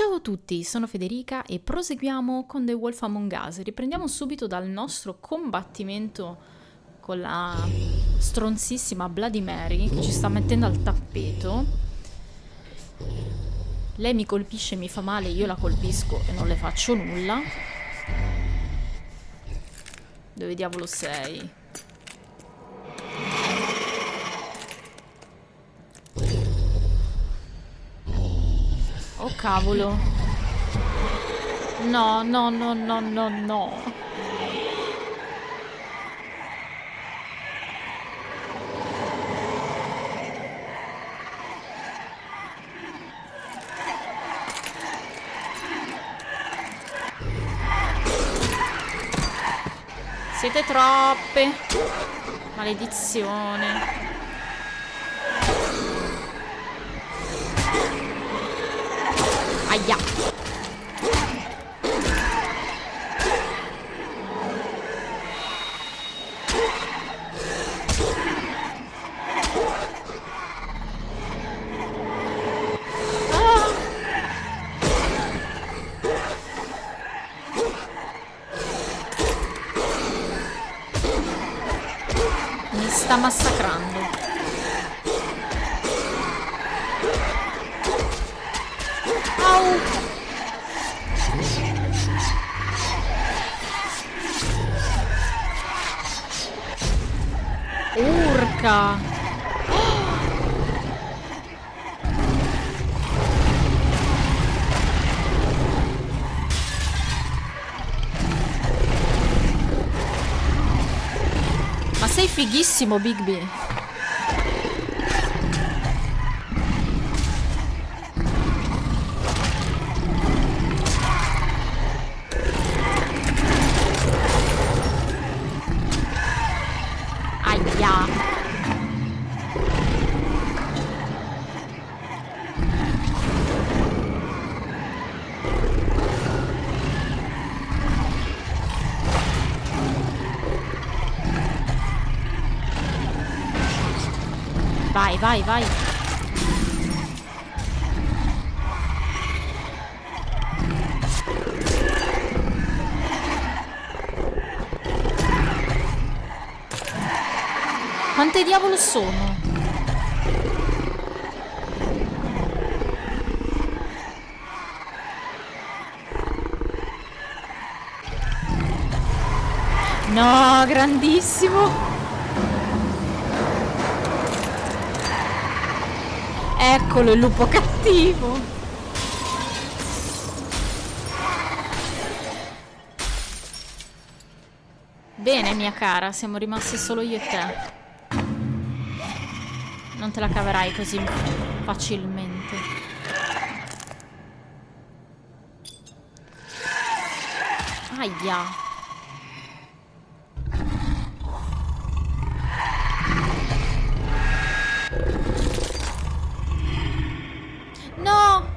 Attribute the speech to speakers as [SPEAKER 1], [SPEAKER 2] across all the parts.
[SPEAKER 1] Ciao a tutti, sono Federica e proseguiamo con The Wolf Among Us. Riprendiamo subito dal nostro combattimento con la stronzissima Bloody Mary che ci sta mettendo al tappeto. Lei mi colpisce, mi fa male, io la colpisco e non le faccio nulla. Dove diavolo sei? Oh cavolo. No, no, no, no, no, no. Siete troppe. Maledizione. Aia. Mi sta massacrando. Au! Urca! Ma sei fighissimo, Bigby. Aia. Vai, vai, vai. Quante diavolo sono? No, grandissimo. Eccolo il lupo cattivo. Bene, mia cara, siamo rimasti solo io e te. Non te la caverai così facilmente. Aia. No!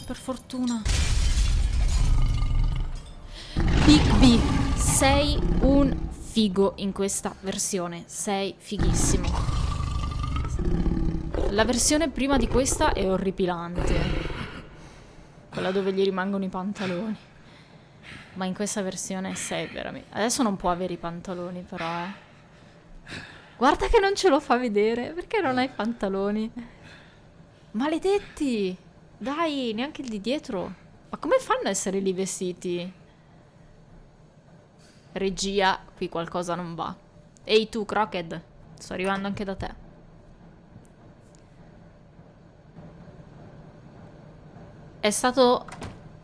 [SPEAKER 1] Per fortuna. Bigby, sei un figo in questa versione. Sei fighissimo. La versione prima di questa è orripilante. Quella dove gli rimangono i pantaloni. Ma in questa versione sei veramente... Adesso non può avere i pantaloni però, Guarda che non ce lo fa vedere. Perché non hai pantaloni? Maledetti! Dai, neanche il di dietro. Ma come fanno a essere lì vestiti? Regia, qui qualcosa non va. Ehi tu, Crockett. Sto arrivando anche da te. È stato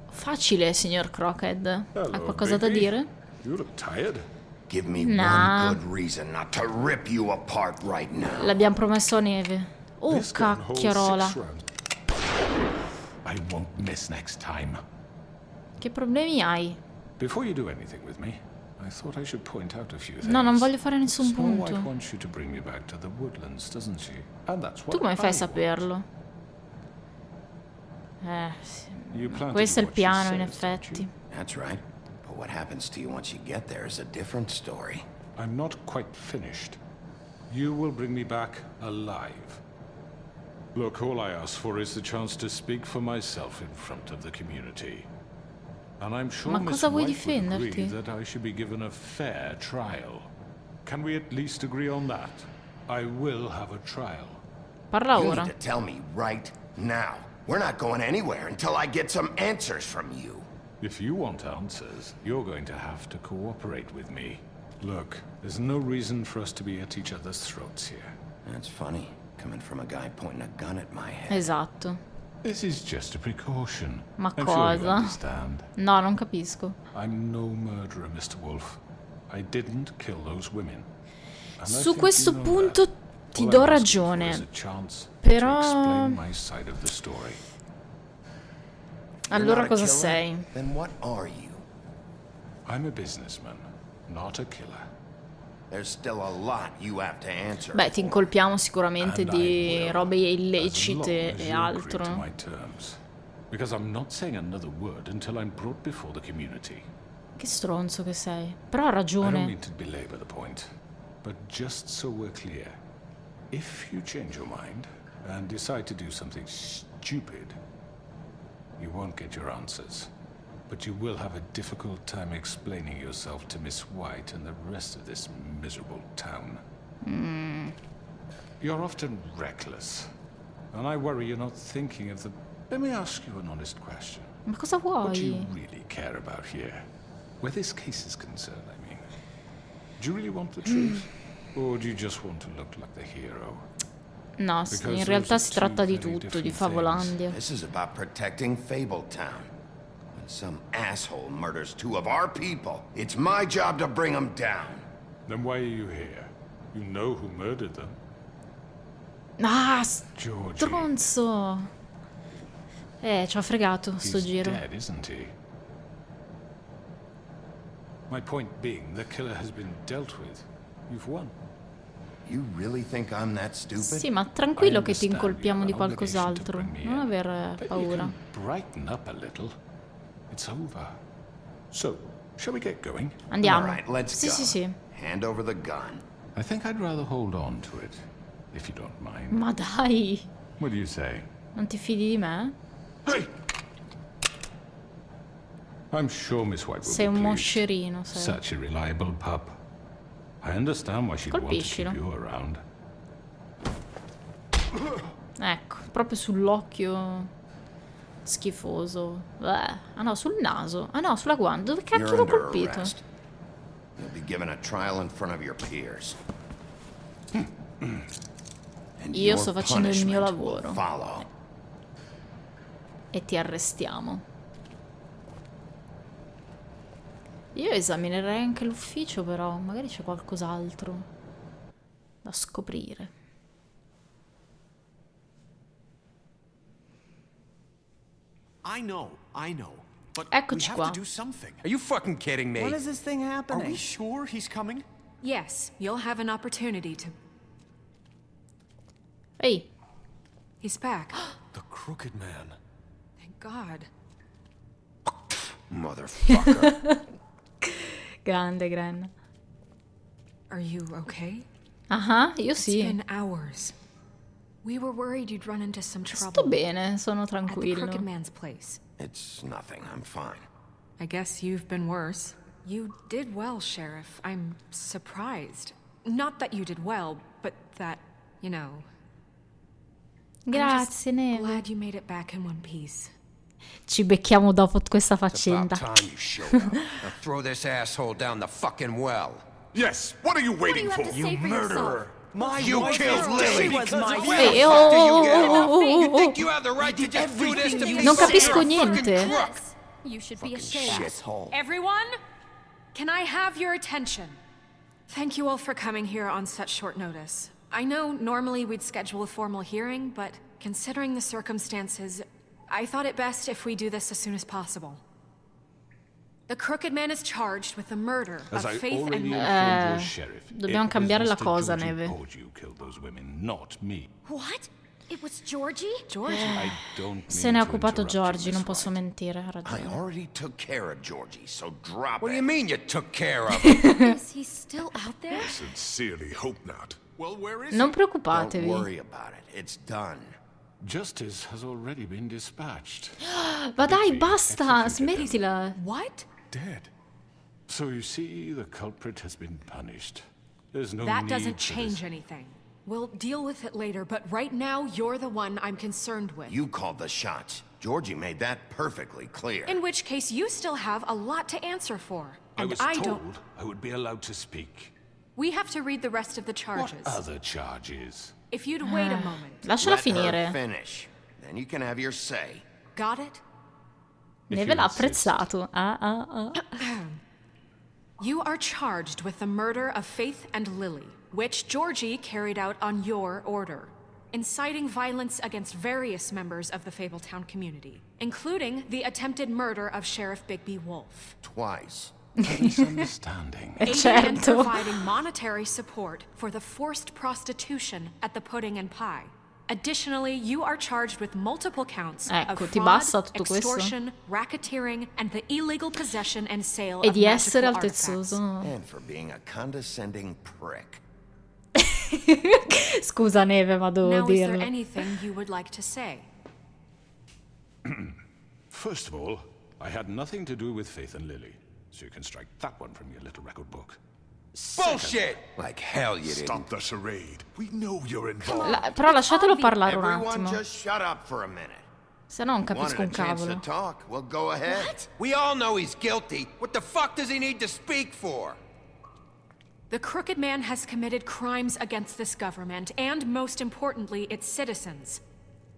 [SPEAKER 1] facile, signor Crockett. Ha qualcosa da dire?
[SPEAKER 2] You look tired.
[SPEAKER 3] Give me
[SPEAKER 1] Nah.
[SPEAKER 3] one good reason not to rip you apart right now.
[SPEAKER 1] L'abbiamo promesso a Neve. Oh,
[SPEAKER 2] This can hold
[SPEAKER 1] cacchiarola.
[SPEAKER 2] 6 rounds. I won't miss next time.
[SPEAKER 1] Che problemi hai?
[SPEAKER 2] Before you do anything with me, I thought I should point out a few things.
[SPEAKER 1] No, non voglio fare nessun
[SPEAKER 2] Snow White
[SPEAKER 1] punto.
[SPEAKER 2] wants you to bring me back to the woodlands, doesn't she? And that's what
[SPEAKER 1] Tu come fai a
[SPEAKER 2] I
[SPEAKER 1] saperlo? Sì.
[SPEAKER 2] want. You plan to
[SPEAKER 1] Questo è
[SPEAKER 2] do
[SPEAKER 1] il
[SPEAKER 2] what she
[SPEAKER 1] piano, in
[SPEAKER 2] says, don't
[SPEAKER 1] effetti.
[SPEAKER 2] you?
[SPEAKER 3] That's right. But what happens to you once you get there is a different story.
[SPEAKER 2] I'm not quite finished. You will bring me back alive. Look, all I ask for is the chance to speak for myself in front of the community. And I'm sure
[SPEAKER 1] Ma
[SPEAKER 2] Miss
[SPEAKER 1] cosa vuoi
[SPEAKER 2] White would agree
[SPEAKER 1] difenderti?
[SPEAKER 2] that I should be given a fair trial. Can we at least agree on that? I will have a trial.
[SPEAKER 1] Parla
[SPEAKER 3] You
[SPEAKER 1] ora.
[SPEAKER 3] need to tell me right now. We're not going anywhere until I get some answers from you.
[SPEAKER 2] If you want answers, you're going to have to cooperate with me. Look, there's no reason for us to be at each other's throats here.
[SPEAKER 3] That's funny, coming from a guy pointing a gun at my head.
[SPEAKER 1] Esatto.
[SPEAKER 2] This is just a precaution.
[SPEAKER 1] Ma
[SPEAKER 2] I'm sure you
[SPEAKER 1] cosa?
[SPEAKER 2] understand.
[SPEAKER 1] No, non capisco.
[SPEAKER 2] I'm no murderer, Mr. Wolf. I didn't kill those women. And I
[SPEAKER 1] Su
[SPEAKER 2] think
[SPEAKER 1] questo
[SPEAKER 2] you know
[SPEAKER 1] punto
[SPEAKER 2] that.
[SPEAKER 1] ti
[SPEAKER 2] All
[SPEAKER 1] do
[SPEAKER 2] I'm asking for is
[SPEAKER 1] ragione.
[SPEAKER 2] a chance
[SPEAKER 1] Però-
[SPEAKER 2] to explain my side of the story.
[SPEAKER 3] You're
[SPEAKER 1] Allora
[SPEAKER 3] not a
[SPEAKER 1] cosa
[SPEAKER 3] killer?
[SPEAKER 1] sei?
[SPEAKER 3] Then what are you?
[SPEAKER 2] I'm a businessman, not a killer.
[SPEAKER 3] There's still a lot you have to answer.
[SPEAKER 1] Beh, ti incolpiamo sicuramente
[SPEAKER 2] And I
[SPEAKER 1] di
[SPEAKER 2] will,
[SPEAKER 1] robe
[SPEAKER 2] as long
[SPEAKER 1] illecite
[SPEAKER 2] as
[SPEAKER 1] e
[SPEAKER 2] you agree to
[SPEAKER 1] altro.
[SPEAKER 2] my terms. Because I'm not saying another word until I'm brought before the community.
[SPEAKER 1] Che stronzo che sei. Però ha
[SPEAKER 2] I don't
[SPEAKER 1] ragione.
[SPEAKER 2] mean to belabor the point, but just so we're clear, if you change your mind and decide to do something stupid, you won't get your answers. But you will have a difficult time explaining yourself to Miss White and the rest of this miserable town. You're often reckless, and I worry you're not thinking of the... Let me ask you an honest question.
[SPEAKER 1] Ma cosa
[SPEAKER 2] What do you
[SPEAKER 1] vuoi?
[SPEAKER 2] really care about here? Where this case is concerned, I mean. Do you really want the truth? Or do you just want to look like the hero?
[SPEAKER 1] No, in realtà si tratta di tutto, di Favolandia.
[SPEAKER 3] This is about protecting Fabletown. When some asshole murders two of our people, it's my job to bring them down.
[SPEAKER 2] Then why are you here? You know who murdered them.
[SPEAKER 1] Ah,
[SPEAKER 2] Georgie.
[SPEAKER 1] stronzo! Ci ha fregato sto
[SPEAKER 2] He's
[SPEAKER 1] giro.
[SPEAKER 2] dead, isn't he? My point being, the killer has been dealt with. You've won.
[SPEAKER 3] You really think I'm that stupid?
[SPEAKER 1] Sì, ma tranquillo
[SPEAKER 2] I
[SPEAKER 1] che ti
[SPEAKER 2] understand
[SPEAKER 1] incolpiamo di
[SPEAKER 2] you have an obligation to
[SPEAKER 1] qualcos'altro.
[SPEAKER 2] bring me
[SPEAKER 1] Non
[SPEAKER 2] in.
[SPEAKER 1] aver
[SPEAKER 2] But you
[SPEAKER 1] paura.
[SPEAKER 2] can brighten up a little. It's over. So, shall we get going?
[SPEAKER 1] Andiamo.
[SPEAKER 3] All right, let's
[SPEAKER 1] Sì,
[SPEAKER 3] go.
[SPEAKER 1] sì, sì.
[SPEAKER 3] Hand over the gun.
[SPEAKER 2] I think I'd rather hold on to it, if you don't mind.
[SPEAKER 1] Ma dai,
[SPEAKER 2] What do you say?
[SPEAKER 1] non ti fidi di me?
[SPEAKER 2] Hey! I'm sure Miss White will
[SPEAKER 1] Sei
[SPEAKER 2] be
[SPEAKER 1] un
[SPEAKER 2] pleased.
[SPEAKER 1] moscerino, sei.
[SPEAKER 2] Such a reliable pup. I understand why she'd want to
[SPEAKER 1] Colpiscilo.
[SPEAKER 2] keep you around.
[SPEAKER 1] Ecco, proprio sull'occhio schifoso. Ah no, sul naso. Ah no, sulla guancia. Dove cacchio
[SPEAKER 3] You're
[SPEAKER 1] l'ho
[SPEAKER 3] under
[SPEAKER 1] colpito?
[SPEAKER 3] arrest. You'll be given a trial in front of your peers. And
[SPEAKER 1] Io
[SPEAKER 3] your
[SPEAKER 1] sto facendo il mio
[SPEAKER 3] punishment will
[SPEAKER 1] lavoro.
[SPEAKER 3] follow.
[SPEAKER 1] E ti arrestiamo. Io esaminerei anche l'ufficio, però magari c'è qualcos'altro da scoprire.
[SPEAKER 4] I know. But
[SPEAKER 1] Eccoci
[SPEAKER 4] we have
[SPEAKER 1] qua.
[SPEAKER 4] to do something.
[SPEAKER 3] Are you fucking kidding me?
[SPEAKER 5] When is this thing
[SPEAKER 4] Are
[SPEAKER 5] happening?
[SPEAKER 4] we sure he's coming?
[SPEAKER 6] Yes, you'll have an opportunity to...
[SPEAKER 1] Ehi,
[SPEAKER 6] He's back.
[SPEAKER 4] The Crooked Man.
[SPEAKER 6] Thank God.
[SPEAKER 3] Motherfucker.
[SPEAKER 1] grande Gren.
[SPEAKER 6] Are you okay?
[SPEAKER 1] Ah, io
[SPEAKER 6] It's
[SPEAKER 1] sì.
[SPEAKER 6] been hours. We were worried you'd run into some
[SPEAKER 1] Sto
[SPEAKER 6] trouble
[SPEAKER 1] bene, sono
[SPEAKER 6] at the Crooked
[SPEAKER 1] tranquillo.
[SPEAKER 6] Man's place.
[SPEAKER 3] It's nothing. I'm fine.
[SPEAKER 6] I guess you've been worse. You did well, Sheriff. I'm surprised. Not that you did well, but that, you know... I'm just
[SPEAKER 1] Grazie, Neve.
[SPEAKER 6] glad you made it back in one piece.
[SPEAKER 1] Ci becchiamo dopo questa
[SPEAKER 3] About
[SPEAKER 1] faccenda.
[SPEAKER 3] time you showed up. Now throw this asshole down the fucking well.
[SPEAKER 2] Yes, what are you waiting for?
[SPEAKER 7] You murderer!
[SPEAKER 4] My
[SPEAKER 3] You
[SPEAKER 4] wife
[SPEAKER 3] killed
[SPEAKER 4] is
[SPEAKER 3] Lily.
[SPEAKER 4] dead because of you.
[SPEAKER 1] Ehi,
[SPEAKER 3] You think you have the right to just do this to me?
[SPEAKER 1] Non capisco
[SPEAKER 3] You're a fucking
[SPEAKER 1] niente.
[SPEAKER 3] crook.
[SPEAKER 7] You should be
[SPEAKER 3] Fucking
[SPEAKER 7] ashamed.
[SPEAKER 3] shithole.
[SPEAKER 6] Everyone, can I have your attention? Thank you all for coming here on such short notice. I know normally we'd schedule a formal hearing, but considering the circumstances, I thought it best if we do this as soon as possible. The Crooked Man is charged with the murder
[SPEAKER 2] As
[SPEAKER 6] of
[SPEAKER 2] I
[SPEAKER 6] Faith
[SPEAKER 2] already
[SPEAKER 6] and...
[SPEAKER 2] informed your sheriff,
[SPEAKER 1] dobbiamo
[SPEAKER 2] it was
[SPEAKER 1] cambiare la
[SPEAKER 2] Mr.
[SPEAKER 1] cosa,
[SPEAKER 2] Georgie
[SPEAKER 1] Neve.
[SPEAKER 2] Porgy who killed those women, not me.
[SPEAKER 7] What? It was Georgie?
[SPEAKER 6] George?
[SPEAKER 2] I don't
[SPEAKER 1] Se
[SPEAKER 2] mean
[SPEAKER 1] ne è
[SPEAKER 2] to
[SPEAKER 1] occupato
[SPEAKER 2] interrupt you,
[SPEAKER 1] Giorgi, non
[SPEAKER 2] Miss
[SPEAKER 1] posso
[SPEAKER 2] White.
[SPEAKER 1] mentire, ha
[SPEAKER 3] I
[SPEAKER 1] ragione.
[SPEAKER 3] already took care of Georgie, so drop
[SPEAKER 8] What
[SPEAKER 3] it.
[SPEAKER 8] do you mean you took care of him?
[SPEAKER 7] Is he still out there?
[SPEAKER 2] Sincerely hope not.
[SPEAKER 4] Well, where is
[SPEAKER 1] Non
[SPEAKER 3] Don't
[SPEAKER 1] preoccupatevi.
[SPEAKER 3] worry about it. It's done.
[SPEAKER 2] Justice has already been dispatched.
[SPEAKER 1] Ma dai,
[SPEAKER 2] Vicky
[SPEAKER 1] basta,
[SPEAKER 2] executed them.
[SPEAKER 1] smettila.
[SPEAKER 6] What?
[SPEAKER 2] Dead. So you see, the culprit has been punished. There's no
[SPEAKER 6] That
[SPEAKER 2] need
[SPEAKER 6] doesn't
[SPEAKER 2] for
[SPEAKER 6] change
[SPEAKER 2] this.
[SPEAKER 6] anything. We'll deal with it later, but right now, you're the one I'm concerned with.
[SPEAKER 3] You called the shots. Georgie made that perfectly clear.
[SPEAKER 6] In which case, you still have a lot to answer for.
[SPEAKER 2] I
[SPEAKER 6] And
[SPEAKER 2] was
[SPEAKER 6] I
[SPEAKER 2] told
[SPEAKER 6] don't.
[SPEAKER 2] I would be allowed to speak.
[SPEAKER 6] We have to read the rest of the
[SPEAKER 2] What
[SPEAKER 6] charges.
[SPEAKER 2] other charges?
[SPEAKER 6] If you'd wait a moment.
[SPEAKER 1] Lasciala
[SPEAKER 3] Let her
[SPEAKER 1] finire.
[SPEAKER 3] finish. Then you can have your say.
[SPEAKER 6] Got it?
[SPEAKER 1] Neve l'ha apprezzato. Ah.
[SPEAKER 6] You are charged with the murder of Faith and Lily, which Georgie carried out on your order, inciting violence against various members of the Fabletown community, including the attempted murder of Sheriff Bigby Wolf.
[SPEAKER 3] Twice.
[SPEAKER 2] Misunderstanding.
[SPEAKER 6] Aiding and
[SPEAKER 1] Certo.
[SPEAKER 6] providing monetary support for the forced prostitution at the Pudding and Pie. Additionally, you are charged with multiple counts
[SPEAKER 1] Ecco,
[SPEAKER 6] of
[SPEAKER 1] ti
[SPEAKER 6] fraud,
[SPEAKER 1] basta tutto questo?
[SPEAKER 6] extortion, racketeering, and the illegal possession and sale
[SPEAKER 1] E
[SPEAKER 6] of
[SPEAKER 1] di essere
[SPEAKER 6] magical artifacts.
[SPEAKER 1] altezzoso.
[SPEAKER 3] And for being a condescending prick.
[SPEAKER 1] Scusa Neve, ma devo
[SPEAKER 6] Now, is there
[SPEAKER 1] dirlo.
[SPEAKER 6] anything you would like to say?
[SPEAKER 2] First of all, I had nothing to do with Faith and Lily, so you can strike that one from your little record book.
[SPEAKER 8] Bullshit! Like hell you didn't.
[SPEAKER 5] Stop the charade. We know you're involved.
[SPEAKER 1] Però lasciatelo parlare un
[SPEAKER 3] Everyone
[SPEAKER 1] attimo.
[SPEAKER 3] just shut up for a minute.
[SPEAKER 1] Se no non
[SPEAKER 3] Wanted
[SPEAKER 1] capisco
[SPEAKER 3] a
[SPEAKER 1] un
[SPEAKER 3] chance to
[SPEAKER 1] cavolo.
[SPEAKER 3] talk? Well, go ahead.
[SPEAKER 8] We all know he's guilty. What the fuck does he need to speak for?
[SPEAKER 6] The Crooked Man has committed crimes against this government and, most importantly, its citizens.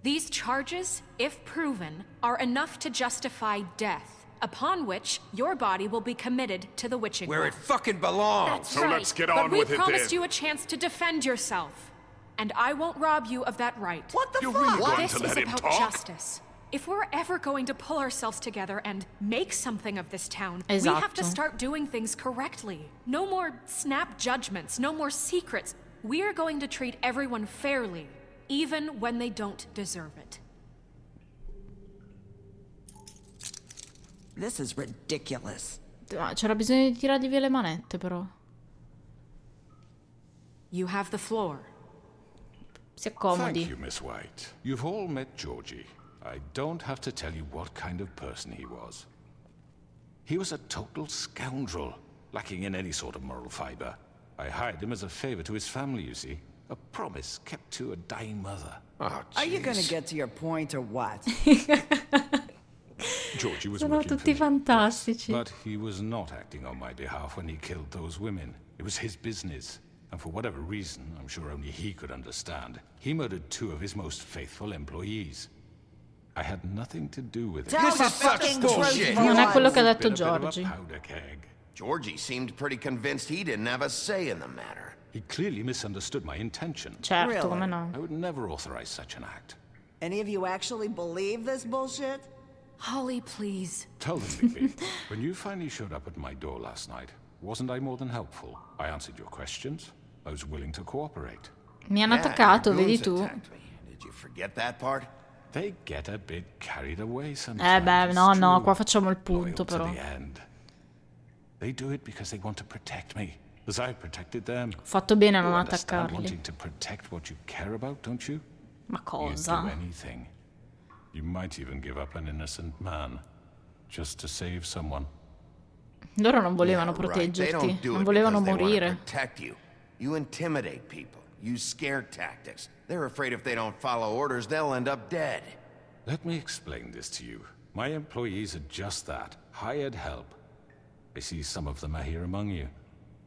[SPEAKER 6] These charges, if proven, are enough to justify death, upon which your body will be committed to the witching
[SPEAKER 8] Where
[SPEAKER 6] well.
[SPEAKER 8] it fucking belongs.
[SPEAKER 6] That's
[SPEAKER 5] So
[SPEAKER 6] right.
[SPEAKER 5] let's get
[SPEAKER 6] but
[SPEAKER 5] on
[SPEAKER 6] we
[SPEAKER 5] with it
[SPEAKER 6] promised
[SPEAKER 5] then.
[SPEAKER 6] you a chance to defend yourself, and I won't rob you of that right.
[SPEAKER 3] What the
[SPEAKER 5] You're
[SPEAKER 3] fuck?
[SPEAKER 5] really going
[SPEAKER 6] This
[SPEAKER 5] to
[SPEAKER 6] is
[SPEAKER 5] let him
[SPEAKER 6] about
[SPEAKER 5] talk?
[SPEAKER 6] justice. If we're ever going to pull ourselves together and make something of this town, we have to
[SPEAKER 1] Esatto.
[SPEAKER 6] start doing things correctly. No more snap judgments, no more secrets. We are going to treat everyone fairly, even when they don't deserve it.
[SPEAKER 9] This is ridiculous.
[SPEAKER 1] Ma c'era bisogno di tirargli via le manette, però.
[SPEAKER 6] You have the floor.
[SPEAKER 1] Si
[SPEAKER 2] Thank
[SPEAKER 1] accomodi.
[SPEAKER 2] you, Miss White. You've all met Georgie. I don't have to tell you what kind of person he was. He was a total scoundrel, lacking in any sort of moral fiber. I hired him as a favor to his family, you see. A promise kept to a dying mother.
[SPEAKER 3] Oh,
[SPEAKER 9] Are you gonna
[SPEAKER 3] jeez.
[SPEAKER 9] get to your point or what?
[SPEAKER 2] Georgie was
[SPEAKER 1] Sono
[SPEAKER 2] working
[SPEAKER 1] tutti
[SPEAKER 2] for me,
[SPEAKER 1] fantastici.
[SPEAKER 2] but he was not acting on my behalf when he killed those women. It was his business. And for whatever reason, I'm sure only he could understand, he murdered 2 of his most faithful employees. I had nothing to do with it.
[SPEAKER 9] Tell
[SPEAKER 8] This
[SPEAKER 9] the
[SPEAKER 8] is such
[SPEAKER 9] fucking
[SPEAKER 8] bullshit.
[SPEAKER 9] truth,
[SPEAKER 1] Non è quello che ha
[SPEAKER 9] Vaughn.
[SPEAKER 1] detto
[SPEAKER 2] Been a bit of a
[SPEAKER 1] Georgie.
[SPEAKER 2] powder keg.
[SPEAKER 3] Georgie seemed pretty convinced he didn't have a say in the matter.
[SPEAKER 2] He clearly misunderstood my intention.
[SPEAKER 1] Certo,
[SPEAKER 9] Really?
[SPEAKER 1] come no.
[SPEAKER 2] I would never authorize such an act.
[SPEAKER 9] Any of you actually believe this bullshit?
[SPEAKER 6] Holly, please.
[SPEAKER 2] Tell them, Bigby, when you finally showed up at my door last night, wasn't I more than helpful? I answered your questions. I was willing to cooperate.
[SPEAKER 1] Mi hanno
[SPEAKER 3] Yeah,
[SPEAKER 1] attaccato,
[SPEAKER 3] your
[SPEAKER 1] vedi
[SPEAKER 3] goons
[SPEAKER 1] tu.
[SPEAKER 3] attacked me. Did you forget that part?
[SPEAKER 2] They get a bit carried away sometimes.
[SPEAKER 1] Beh,
[SPEAKER 2] it's
[SPEAKER 1] no, no,
[SPEAKER 2] true.
[SPEAKER 1] qua facciamo il
[SPEAKER 2] Loyal
[SPEAKER 1] punto,
[SPEAKER 2] to
[SPEAKER 1] però.
[SPEAKER 2] the end. They do it because they want to protect me, as I protected them.
[SPEAKER 1] Ho fatto bene a
[SPEAKER 2] You
[SPEAKER 1] non
[SPEAKER 2] understand
[SPEAKER 1] attaccarli.
[SPEAKER 2] wanting to protect what you care about, don't you?
[SPEAKER 1] Ma
[SPEAKER 2] You'd do
[SPEAKER 1] cosa?
[SPEAKER 2] anything. You might even give up an innocent man, just to save someone.
[SPEAKER 1] Loro non volevano
[SPEAKER 3] Yeah, right. They
[SPEAKER 1] proteggerti,
[SPEAKER 3] don't do
[SPEAKER 1] non
[SPEAKER 3] it
[SPEAKER 1] volevano
[SPEAKER 3] because they wanna
[SPEAKER 1] morire.
[SPEAKER 3] protect you. You intimidate people. Use scare tactics. They're afraid if they don't follow orders, they'll end up dead.
[SPEAKER 2] Let me explain this to you. My employees are just that, hired help. I see some of them are here among you.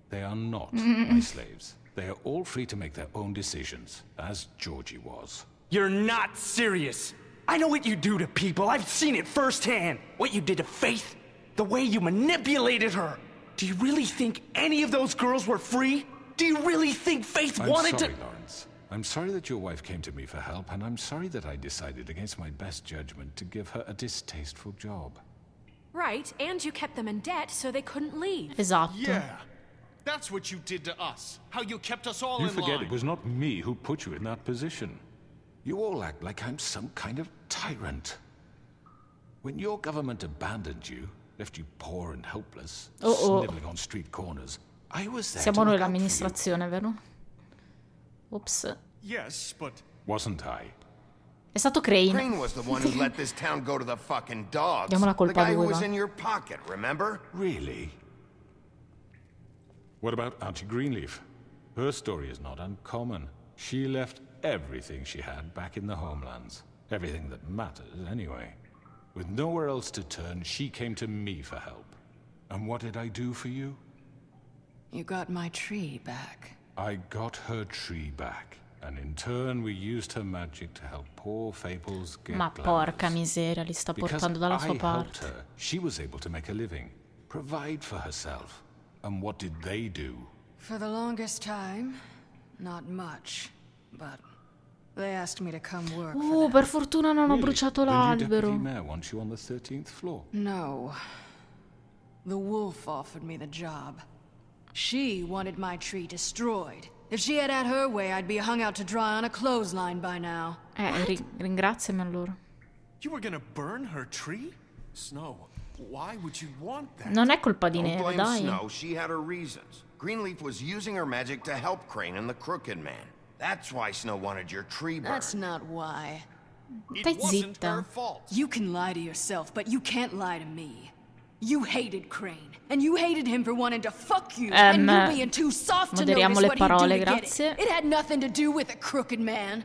[SPEAKER 2] They are not my slaves. They are all free to make their own decisions, as Georgie was.
[SPEAKER 10] You're not serious. I know what you do to people. I've seen it firsthand. What you did to Faith, the way you manipulated her. Do you really think any of those girls were free? Do you really think Faith
[SPEAKER 2] I'm
[SPEAKER 10] wanted
[SPEAKER 2] sorry,
[SPEAKER 10] to...
[SPEAKER 2] Lawrence. I'm sorry that your wife came to me for help, and I'm sorry that I decided against my best judgment to give her a distasteful job.
[SPEAKER 6] Right, and you kept them in debt so they couldn't leave.
[SPEAKER 1] Esatto.
[SPEAKER 4] Yeah. That's what you did to us. How you kept us all
[SPEAKER 2] You
[SPEAKER 4] in
[SPEAKER 2] forget
[SPEAKER 4] line.
[SPEAKER 2] it was not me who put you in that position. You all act like I'm some kind of tyrant. When your government abandoned you, left you poor and helpless,
[SPEAKER 1] Oh.
[SPEAKER 2] sniveling on street corners, I was there
[SPEAKER 1] Siamo
[SPEAKER 2] to
[SPEAKER 1] noi
[SPEAKER 2] look out for you.
[SPEAKER 1] l'amministrazione, vero? Ops.
[SPEAKER 4] Yes, but
[SPEAKER 2] Wasn't I?
[SPEAKER 1] È stato Crane.
[SPEAKER 3] Crane was the one who let this town go to the fucking dogs.
[SPEAKER 1] Diamo la
[SPEAKER 3] The
[SPEAKER 1] colpa a
[SPEAKER 3] guy who
[SPEAKER 1] lui,
[SPEAKER 3] was
[SPEAKER 1] va.
[SPEAKER 3] in your pocket, remember?
[SPEAKER 2] Really? What about Auntie Greenleaf? Her story is not uncommon. She left everything she had back in the homelands. Everything that matters, anyway. With nowhere else to turn, she came to me for help. And what did I do for you?
[SPEAKER 11] You got my tree back.
[SPEAKER 2] I got her tree back. And in turn, we used her magic to help poor Fables get
[SPEAKER 1] Ma porca miseria, li sta portando dalla sua
[SPEAKER 2] I helped
[SPEAKER 1] parte.
[SPEAKER 2] her, she was able to make a living, provide for herself. And what did they do?
[SPEAKER 11] For the longest time, not much, but they asked me to come work for them.
[SPEAKER 1] Per fortuna non ho
[SPEAKER 2] Really?
[SPEAKER 1] bruciato
[SPEAKER 2] Did your
[SPEAKER 1] l'albero.
[SPEAKER 2] deputy mayor want you on the 13th floor?
[SPEAKER 11] No. The wolf offered me the job. She wanted my tree destroyed. If she had her way, I'd be hung out to dry on a clothesline by now.
[SPEAKER 1] Ringraziami allora.
[SPEAKER 4] You were gonna burn her tree? Snow, why would you want that?
[SPEAKER 1] Non è colpa di
[SPEAKER 3] Don't
[SPEAKER 1] Neve,
[SPEAKER 3] blame
[SPEAKER 1] dai.
[SPEAKER 3] Snow, she had her reasons. Greenleaf was using her magic to help Crane and the Crooked Man. That's why Snow wanted your tree burned.
[SPEAKER 11] That's not why.
[SPEAKER 1] Stai
[SPEAKER 4] It wasn't
[SPEAKER 1] zitta.
[SPEAKER 4] her fault.
[SPEAKER 11] You can lie to yourself, but you can't lie to me. You hated Crane, and you hated him for wanting to fuck you, and you being too soft to
[SPEAKER 1] moderiamo
[SPEAKER 11] notice
[SPEAKER 1] le
[SPEAKER 11] what he'd
[SPEAKER 1] parole,
[SPEAKER 11] do to get
[SPEAKER 1] grazie.
[SPEAKER 11] it. It had nothing to do with the Crooked Man.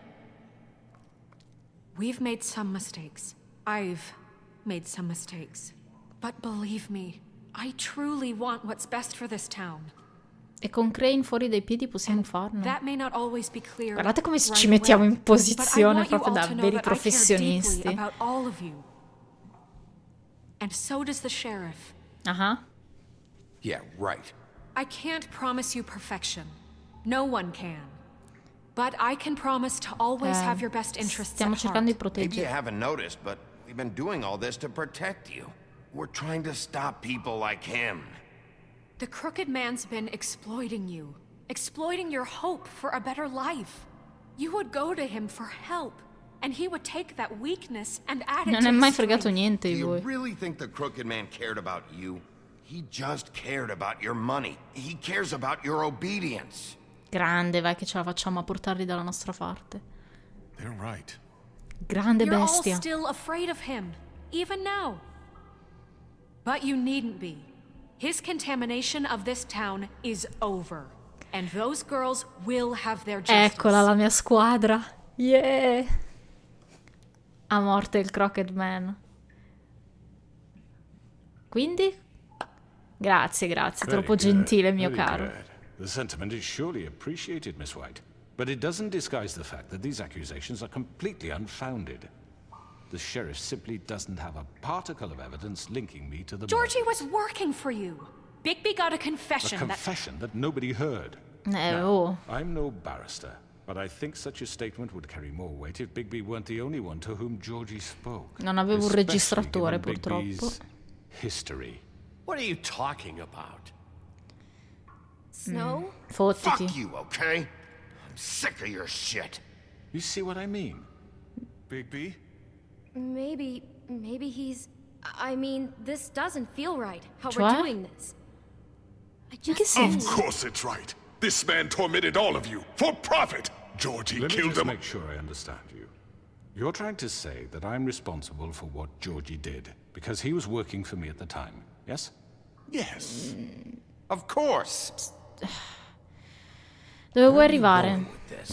[SPEAKER 6] We've made some mistakes. I've made some mistakes. But believe me, I truly want what's best for this town.
[SPEAKER 1] E con Crane fuori dai piedi possiamo farlo.
[SPEAKER 6] That may not always be clear.
[SPEAKER 1] Guardate come
[SPEAKER 6] right
[SPEAKER 1] ci mettiamo
[SPEAKER 6] away,
[SPEAKER 1] in posizione
[SPEAKER 6] but I want you
[SPEAKER 1] proprio
[SPEAKER 6] all
[SPEAKER 1] da
[SPEAKER 6] to know
[SPEAKER 1] veri
[SPEAKER 6] that I care
[SPEAKER 1] professionisti.
[SPEAKER 6] deeply about all of you. And so does the sheriff.
[SPEAKER 1] Ah,
[SPEAKER 3] Yeah, right.
[SPEAKER 6] I can't promise you perfection. No one can. But I can promise to always have your best interests
[SPEAKER 1] stiamo
[SPEAKER 6] at
[SPEAKER 1] cercando di
[SPEAKER 6] heart.
[SPEAKER 3] Maybe you
[SPEAKER 1] proteggere.
[SPEAKER 3] haven't noticed, but we've been doing all this to protect you. We're trying to stop people like him.
[SPEAKER 6] The Crooked Man's been exploiting you. Exploiting your hope for a better life. You would go to him for help. And he would take that weakness and add it
[SPEAKER 1] Non
[SPEAKER 6] to
[SPEAKER 1] è mai
[SPEAKER 6] his
[SPEAKER 1] fregato
[SPEAKER 6] strength.
[SPEAKER 1] niente
[SPEAKER 3] Do
[SPEAKER 1] di
[SPEAKER 3] you
[SPEAKER 1] voi.
[SPEAKER 3] really think the Crooked Man cared about you? He just cared about your money. He cares about your obedience.
[SPEAKER 1] Grande, vai che ce la facciamo a portarli dalla nostra parte.
[SPEAKER 4] They're right.
[SPEAKER 1] Grande
[SPEAKER 6] You're all
[SPEAKER 1] bestia.
[SPEAKER 6] still afraid of him, even now. But you needn't be. His contamination of this town is over. And those girls will have their justice.
[SPEAKER 1] Eccola la mia squadra. Yeah. A morte il Crooked Man. Quindi? Grazie, troppo
[SPEAKER 2] Very good,
[SPEAKER 1] gentile, mio
[SPEAKER 2] very
[SPEAKER 1] caro.
[SPEAKER 2] good. The sentiment is surely appreciated, Miss White. But it doesn't disguise the fact that these accusations are completely unfounded. The sheriff simply doesn't have a particle of evidence linking me to the
[SPEAKER 6] Georgie
[SPEAKER 2] murders.
[SPEAKER 6] was working for you. Bigby got a
[SPEAKER 2] A
[SPEAKER 6] confession that...
[SPEAKER 2] confession that nobody heard.
[SPEAKER 1] Oh.
[SPEAKER 2] I'm no barrister, but I think such a statement would carry more weight if Bigby weren't the only one to whom Georgie spoke.
[SPEAKER 1] Non avevo un
[SPEAKER 2] Especially
[SPEAKER 1] registratore,
[SPEAKER 2] given
[SPEAKER 1] purtroppo.
[SPEAKER 2] Bigby's history.
[SPEAKER 4] What are you talking about?
[SPEAKER 7] Snow?
[SPEAKER 1] Fottiti.
[SPEAKER 3] Fuck you, okay? I'm sick of your shit.
[SPEAKER 2] You see what I mean?
[SPEAKER 4] Bigby?
[SPEAKER 7] Maybe he's... I mean, this doesn't feel right, how
[SPEAKER 1] Cioè?
[SPEAKER 7] we're doing this. I
[SPEAKER 1] In che
[SPEAKER 7] just...
[SPEAKER 5] Of
[SPEAKER 1] senso?
[SPEAKER 5] course it's right. This man tormented all of you for profit. Georgie
[SPEAKER 2] Let me
[SPEAKER 5] killed
[SPEAKER 2] just
[SPEAKER 5] them.
[SPEAKER 2] make sure I understand you. You're trying to say that I'm responsible for what Georgie did because he was working for me at the time, yes?
[SPEAKER 5] Yes.
[SPEAKER 3] Of course.
[SPEAKER 1] Dove vuoi arrivare?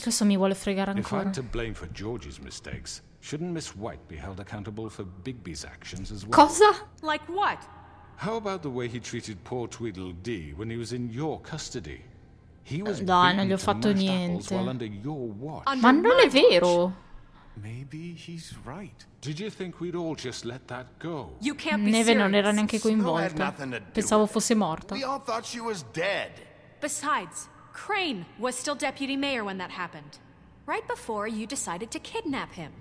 [SPEAKER 1] Questo mi vuole fregare
[SPEAKER 2] If
[SPEAKER 1] ancora.
[SPEAKER 2] I'm to blame for Georgie's mistakes, shouldn't Miss White be held accountable for Bigby's actions as well?
[SPEAKER 1] Cosa?
[SPEAKER 6] Like what?
[SPEAKER 2] How about the way he treated poor Tweedledee when he was in your custody? He was
[SPEAKER 1] Dai, non
[SPEAKER 2] beaten
[SPEAKER 1] gli ho
[SPEAKER 2] to
[SPEAKER 1] fatto
[SPEAKER 2] mashed apples
[SPEAKER 1] niente.
[SPEAKER 2] while under your watch.
[SPEAKER 1] Ma non è vero.
[SPEAKER 4] Maybe he's right.
[SPEAKER 2] Did you think we'd all just let that go?
[SPEAKER 6] You can't be
[SPEAKER 1] Neve non era
[SPEAKER 6] serious.
[SPEAKER 1] neanche
[SPEAKER 3] Snow had
[SPEAKER 1] coinvolta.
[SPEAKER 3] nothing to do
[SPEAKER 1] Pensavo
[SPEAKER 3] with it.
[SPEAKER 1] fosse morta.
[SPEAKER 3] We all thought she was dead.
[SPEAKER 6] Besides, Crane was still deputy mayor when that happened. Right before you decided to kidnap him.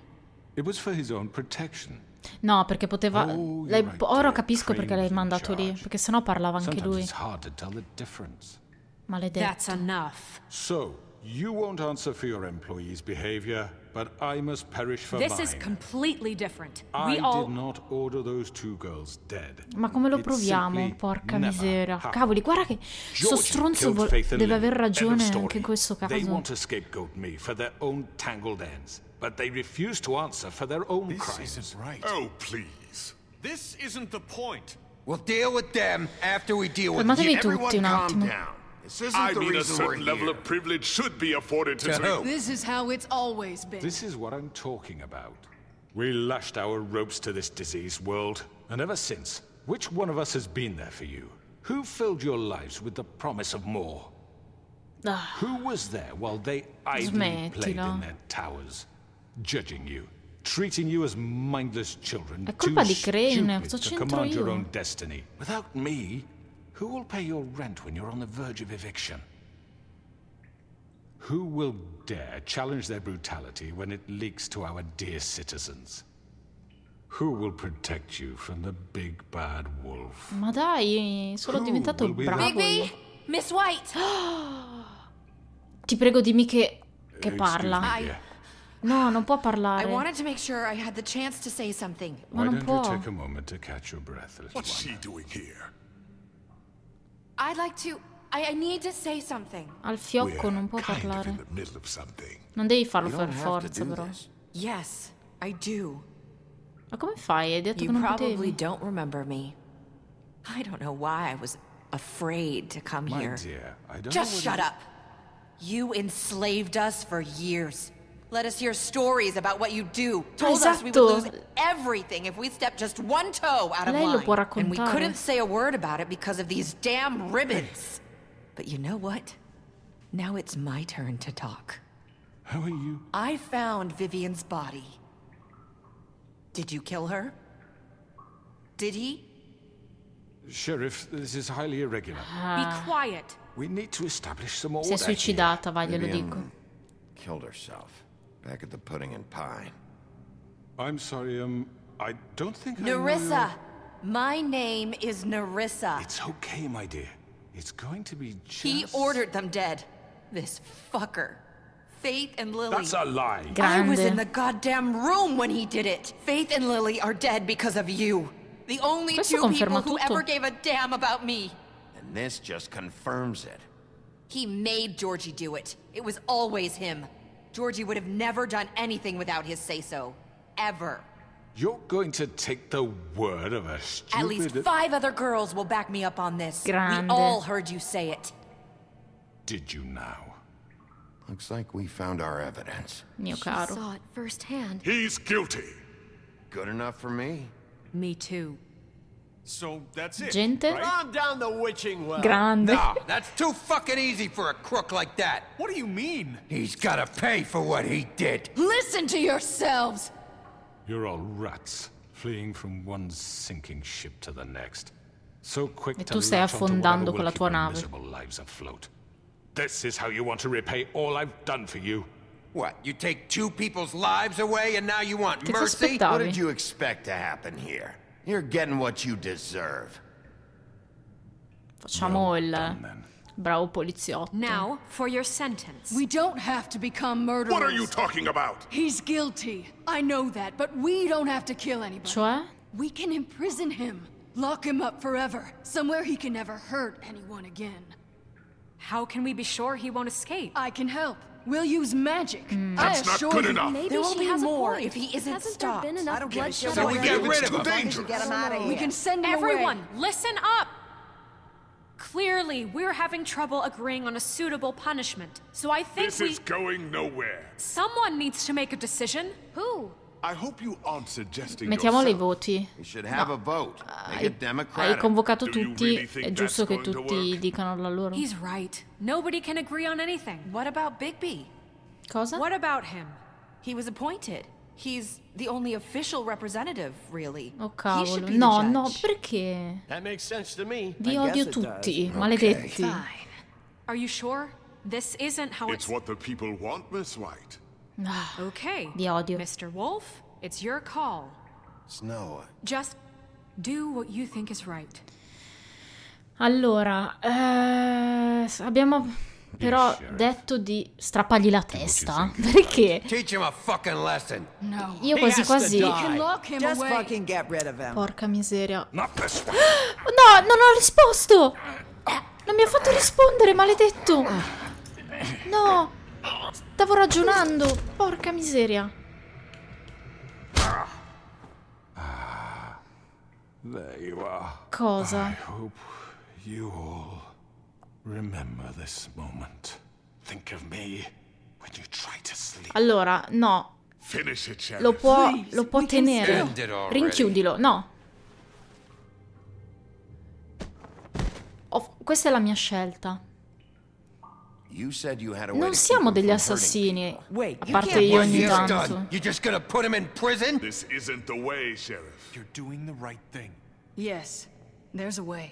[SPEAKER 2] It was for his own protection.
[SPEAKER 1] No, perché poteva...
[SPEAKER 2] Oh, you're
[SPEAKER 1] lei-
[SPEAKER 2] right,
[SPEAKER 1] Ora
[SPEAKER 2] dear.
[SPEAKER 1] capisco perché l'hai
[SPEAKER 2] Crane was in
[SPEAKER 1] mandato lì.
[SPEAKER 2] charge.
[SPEAKER 1] Perché sennò parlava anche
[SPEAKER 2] Sometimes
[SPEAKER 1] lui.
[SPEAKER 2] it's hard to tell the difference.
[SPEAKER 1] Maledetto.
[SPEAKER 6] That's enough.
[SPEAKER 2] So, you won't answer for your employees' behavior, but I must perish for
[SPEAKER 6] This
[SPEAKER 2] mine.
[SPEAKER 6] is completely different.
[SPEAKER 2] I
[SPEAKER 6] We all...
[SPEAKER 2] did not order those two girls dead.
[SPEAKER 1] Ma come lo
[SPEAKER 2] It
[SPEAKER 1] proviamo?
[SPEAKER 2] simply
[SPEAKER 1] Porca
[SPEAKER 2] never
[SPEAKER 1] miseria.
[SPEAKER 2] happened.
[SPEAKER 1] Cavoli, guarda che sto
[SPEAKER 2] Georgie
[SPEAKER 1] stronzo
[SPEAKER 2] killed Faith and
[SPEAKER 1] deve
[SPEAKER 2] Lily.
[SPEAKER 1] aver
[SPEAKER 2] End of
[SPEAKER 1] ragione
[SPEAKER 2] story.
[SPEAKER 1] anche in questo
[SPEAKER 2] They
[SPEAKER 1] caso.
[SPEAKER 2] want to scapegoat me for their own tangled ends. but they refuse to answer for their own
[SPEAKER 4] This
[SPEAKER 2] crimes.
[SPEAKER 4] isn't right.
[SPEAKER 5] Oh, please.
[SPEAKER 4] This isn't the point.
[SPEAKER 8] We'll deal with them after we deal with
[SPEAKER 1] Calmatevi
[SPEAKER 8] you.
[SPEAKER 1] tutti un attimo.
[SPEAKER 3] Down. This isn't
[SPEAKER 5] I
[SPEAKER 3] the
[SPEAKER 5] mean, a
[SPEAKER 3] reason we're
[SPEAKER 5] certain level
[SPEAKER 3] here.
[SPEAKER 5] of privilege should be afforded to
[SPEAKER 8] To who?
[SPEAKER 11] This is how it's always been.
[SPEAKER 2] This is what I'm talking about. We lashed our ropes to this diseased world, and ever since, which one of us has been there for you? Who filled your lives with the promise of more?
[SPEAKER 1] Ah,
[SPEAKER 2] Who was there while they idly played
[SPEAKER 1] Smettila.
[SPEAKER 2] in their towers, judging you, treating you as mindless children,
[SPEAKER 1] È colpa
[SPEAKER 2] too
[SPEAKER 1] di Crane,
[SPEAKER 2] stupid
[SPEAKER 1] cosa
[SPEAKER 2] to
[SPEAKER 1] c'entro
[SPEAKER 2] command your
[SPEAKER 1] io?
[SPEAKER 2] own destiny? Without me, who will pay your rent when you're on the verge of eviction? Who will dare challenge their brutality when it leaks to our dear citizens? Who will protect you from the big bad wolf?
[SPEAKER 1] ma dai, sono
[SPEAKER 2] Who
[SPEAKER 1] diventato
[SPEAKER 2] will be
[SPEAKER 1] bravo io.
[SPEAKER 6] Bigby! Miss White!
[SPEAKER 1] Ti prego, dimmi che
[SPEAKER 2] Excuse
[SPEAKER 1] parla.
[SPEAKER 2] me, dear.
[SPEAKER 1] No, non può
[SPEAKER 12] I
[SPEAKER 1] parlare.
[SPEAKER 12] wanted to make sure I had the chance to say something.
[SPEAKER 1] Ma
[SPEAKER 2] Why
[SPEAKER 1] non
[SPEAKER 2] don't you
[SPEAKER 1] può.
[SPEAKER 2] take a moment to catch your breath, little
[SPEAKER 5] What's
[SPEAKER 2] one?
[SPEAKER 5] she doing here?
[SPEAKER 12] I'd like to. I need to say something.
[SPEAKER 1] Al fiocco non può
[SPEAKER 5] kind of in
[SPEAKER 1] parlare.
[SPEAKER 5] the middle of something.
[SPEAKER 1] Non devi farlo
[SPEAKER 3] You
[SPEAKER 1] per
[SPEAKER 3] don't have to
[SPEAKER 1] forza,
[SPEAKER 3] do
[SPEAKER 1] però.
[SPEAKER 3] this.
[SPEAKER 12] Yes, I do.
[SPEAKER 1] Ma come fai? Hai detto
[SPEAKER 12] You
[SPEAKER 1] che non
[SPEAKER 12] probably
[SPEAKER 1] potevi.
[SPEAKER 12] don't remember me. I don't know why I was afraid to come
[SPEAKER 2] My
[SPEAKER 12] here.
[SPEAKER 2] dear, I don't
[SPEAKER 12] Just
[SPEAKER 2] know what
[SPEAKER 12] shut
[SPEAKER 2] it-
[SPEAKER 12] up. You enslaved us for years. Let us hear stories about what you do. Told us we would
[SPEAKER 1] Esatto.
[SPEAKER 12] lose everything if we stepped just one toe out of
[SPEAKER 1] Lei lo può
[SPEAKER 12] line. And we
[SPEAKER 1] raccontare.
[SPEAKER 12] couldn't say a word about it because of these damn ribbons. But you know what? Now it's my turn to talk.
[SPEAKER 2] How are you?
[SPEAKER 12] I found Vivian's body. Did you kill her? Did he?
[SPEAKER 2] Sheriff, this is highly irregular.
[SPEAKER 6] Be quiet.
[SPEAKER 2] We need to establish some order
[SPEAKER 1] Si è suicidata, vai, glielo
[SPEAKER 3] Vivian
[SPEAKER 1] dico.
[SPEAKER 3] killed herself. Back at the Pudding and Pie.
[SPEAKER 2] here. I'm sorry, I don't think I know
[SPEAKER 12] Nerissa! My name is Nerissa.
[SPEAKER 2] It's okay, my dear. It's going to be just...
[SPEAKER 12] He ordered them dead. This fucker. Faith and Lily.
[SPEAKER 2] That's a lie.
[SPEAKER 12] I was in
[SPEAKER 1] Grande.
[SPEAKER 12] the goddamn room when he did it. Faith and Lily are dead because of you. The only
[SPEAKER 1] Questo
[SPEAKER 12] two people
[SPEAKER 1] conferma
[SPEAKER 12] who
[SPEAKER 1] tutto.
[SPEAKER 12] ever gave a damn about me.
[SPEAKER 3] And this just confirms it.
[SPEAKER 12] He made Georgie do it. It was always him. Georgie would have never done anything without his say-so. Ever.
[SPEAKER 2] You're going to take the word of a stupid...
[SPEAKER 12] At least 5 other girls will back me up on this.
[SPEAKER 1] Grande.
[SPEAKER 12] We all heard you say it.
[SPEAKER 2] Did you now?
[SPEAKER 3] Looks like we found our evidence.
[SPEAKER 1] Mio
[SPEAKER 7] She
[SPEAKER 1] caro.
[SPEAKER 7] saw it firsthand.
[SPEAKER 5] He's guilty.
[SPEAKER 3] Good enough for me.
[SPEAKER 6] Me too.
[SPEAKER 4] So that's it.
[SPEAKER 1] Gente?
[SPEAKER 4] right?
[SPEAKER 8] I'm down the witching well.
[SPEAKER 1] Grande.
[SPEAKER 8] No, that's too fucking easy for a crook like that.
[SPEAKER 4] What do you mean?
[SPEAKER 8] He's gotta pay for what he did.
[SPEAKER 11] Listen to yourselves!
[SPEAKER 2] You're all rats, fleeing from one sinking ship to the next. So quick
[SPEAKER 1] E
[SPEAKER 2] to
[SPEAKER 1] tu stai
[SPEAKER 2] latch onto
[SPEAKER 1] affondando
[SPEAKER 2] whatever
[SPEAKER 1] con la
[SPEAKER 2] will
[SPEAKER 1] tua
[SPEAKER 2] keep your
[SPEAKER 1] nave.
[SPEAKER 2] miserable lives afloat. This is how you want to repay all I've done for you?
[SPEAKER 8] What, you take 2 people's lives away and now you want
[SPEAKER 1] Che ti
[SPEAKER 8] mercy?
[SPEAKER 3] What
[SPEAKER 1] aspettavi?
[SPEAKER 3] did you expect to happen here? You're getting what you deserve.
[SPEAKER 1] Facciamo il
[SPEAKER 2] Done then.
[SPEAKER 1] bravo poliziotto.
[SPEAKER 6] Now, for your sentence.
[SPEAKER 11] We don't have to become murderers.
[SPEAKER 5] What are you talking about?
[SPEAKER 11] He's guilty. I know that, but we don't have to kill anybody.
[SPEAKER 1] Cioè?
[SPEAKER 11] We can imprison him. Lock him up forever. Somewhere he can never hurt anyone again.
[SPEAKER 6] How can we be sure he won't escape?
[SPEAKER 11] I can help. We'll use magic.
[SPEAKER 5] That's not good enough.
[SPEAKER 7] Maybe
[SPEAKER 12] There will
[SPEAKER 7] she
[SPEAKER 12] be
[SPEAKER 7] has
[SPEAKER 12] more
[SPEAKER 7] a point.
[SPEAKER 12] if he isn't
[SPEAKER 7] Hasn't there been
[SPEAKER 12] stopped.
[SPEAKER 7] enough
[SPEAKER 9] I don't give a
[SPEAKER 7] bloodshed
[SPEAKER 9] shit.
[SPEAKER 8] So we
[SPEAKER 7] already?
[SPEAKER 8] get rid
[SPEAKER 5] It's
[SPEAKER 8] of
[SPEAKER 5] too
[SPEAKER 8] him.
[SPEAKER 5] dangerous.
[SPEAKER 9] Get him out of here.
[SPEAKER 11] We can send him
[SPEAKER 6] Everyone,
[SPEAKER 11] away.
[SPEAKER 6] listen up! Clearly, we're having trouble agreeing on a suitable punishment. So I think
[SPEAKER 5] This is going nowhere.
[SPEAKER 6] someone needs to make a decision.
[SPEAKER 7] Who?
[SPEAKER 5] I hope you aren't suggesting
[SPEAKER 1] Mettiamolo i
[SPEAKER 5] yourself.
[SPEAKER 1] voti.
[SPEAKER 3] We should have a vote. Make
[SPEAKER 1] Hai,
[SPEAKER 3] it
[SPEAKER 1] hai
[SPEAKER 3] democratic.
[SPEAKER 1] convocato
[SPEAKER 5] Do you
[SPEAKER 1] tutti,
[SPEAKER 5] really think
[SPEAKER 1] è giusto che
[SPEAKER 5] that's going to
[SPEAKER 1] tutti
[SPEAKER 5] work?
[SPEAKER 1] dicano la loro.
[SPEAKER 6] He's right. Nobody can agree on anything.
[SPEAKER 12] What about Bigby?
[SPEAKER 1] Cosa?
[SPEAKER 6] What about him?
[SPEAKER 12] He was appointed. He's the only official representative, really.
[SPEAKER 1] Oh
[SPEAKER 12] He should
[SPEAKER 1] cavolo.
[SPEAKER 12] be the
[SPEAKER 1] No,
[SPEAKER 12] judge.
[SPEAKER 1] no, perché?
[SPEAKER 8] That makes sense to me.
[SPEAKER 1] Vi
[SPEAKER 9] I
[SPEAKER 1] odio
[SPEAKER 9] guess it does.
[SPEAKER 1] tutti, maledetti.
[SPEAKER 11] Fine.
[SPEAKER 6] Are you sure? This isn't how
[SPEAKER 5] It's what the people want, Miss White.
[SPEAKER 6] Okay.
[SPEAKER 1] Vi odio.
[SPEAKER 6] Mr. Wolf, it's your call.
[SPEAKER 3] Snow,
[SPEAKER 6] Just do what you think is right.
[SPEAKER 1] Allora, abbiamo però
[SPEAKER 2] Sheriff.
[SPEAKER 1] detto di strappargli la testa. Perché?
[SPEAKER 8] Teach him a fucking lesson.
[SPEAKER 11] No.
[SPEAKER 1] Io
[SPEAKER 8] He
[SPEAKER 1] quasi
[SPEAKER 8] has to
[SPEAKER 1] quasi...
[SPEAKER 8] die.
[SPEAKER 11] We can lock him
[SPEAKER 9] Just
[SPEAKER 11] away.
[SPEAKER 9] fucking get rid of him.
[SPEAKER 1] Porca miseria.
[SPEAKER 5] Not this one.
[SPEAKER 1] No, non ho risposto! Non mi ha fatto rispondere, maledetto! No! Stavo ragionando, porca miseria.
[SPEAKER 2] There you are.
[SPEAKER 1] Cosa?
[SPEAKER 2] I hope you all remember this moment.
[SPEAKER 5] Think of me when you try to sleep.
[SPEAKER 1] Allora, no.
[SPEAKER 5] Finish it, Sheriff.
[SPEAKER 1] Lo può tenere.
[SPEAKER 3] End it already.
[SPEAKER 1] Rinchiudilo, no. Questa è la mia scelta.
[SPEAKER 3] You said you had a way
[SPEAKER 1] Non
[SPEAKER 3] to
[SPEAKER 1] siamo
[SPEAKER 3] keep
[SPEAKER 1] degli
[SPEAKER 3] him from hurting
[SPEAKER 1] assassini.
[SPEAKER 3] people.
[SPEAKER 9] Wait,
[SPEAKER 1] A
[SPEAKER 9] you
[SPEAKER 1] parte
[SPEAKER 9] can't
[SPEAKER 1] io
[SPEAKER 3] What
[SPEAKER 1] ogni
[SPEAKER 3] you've
[SPEAKER 1] tanto.
[SPEAKER 3] done? You just gonna put him in prison?
[SPEAKER 5] This isn't the way, Sheriff.
[SPEAKER 4] You're doing the right thing.
[SPEAKER 11] Yes, there's a way.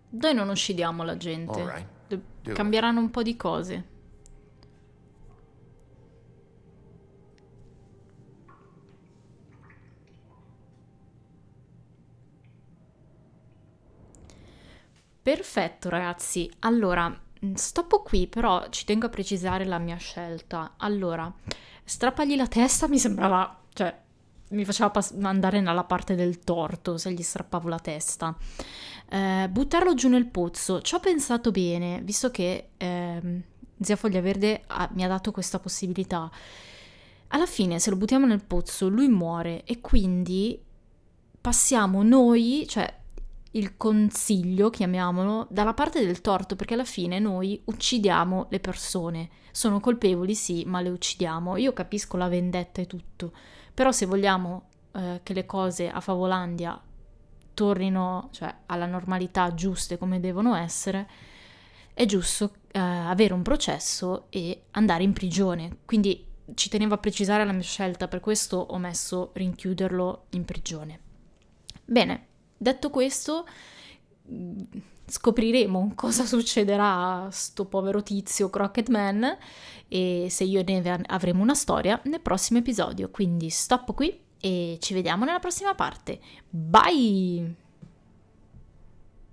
[SPEAKER 1] Noi non uccidiamo la gente.
[SPEAKER 3] Alright. Do
[SPEAKER 1] Cambieranno un po' di cose. Perfetto, ragazzi. Allora, stoppo qui, però ci tengo a precisare la mia scelta. Allora, strappagli la testa mi sembrava, cioè, mi faceva andare nella parte del torto se gli strappavo la testa. Buttarlo giù nel pozzo. Ci ho pensato bene, visto che Zia Foglia Verde mi ha dato questa possibilità. Alla fine, se lo buttiamo nel pozzo, lui muore e quindi passiamo noi, cioè il consiglio, chiamiamolo, dalla parte del torto, perché alla fine noi uccidiamo le persone. Sono colpevoli, sì, ma le uccidiamo. Io capisco la vendetta e tutto, però se vogliamo che le cose a Favolandia tornino, cioè, alla normalità, giuste come devono essere, è giusto avere un processo e andare in prigione. Quindi ci tenevo a precisare la mia scelta, per questo ho messo rinchiuderlo in prigione. Bene. Detto questo, scopriremo cosa succederà a sto povero tizio Crooked Man e se io e Neve avremo una storia nel prossimo episodio. Quindi stoppo qui e ci vediamo nella prossima parte. Bye!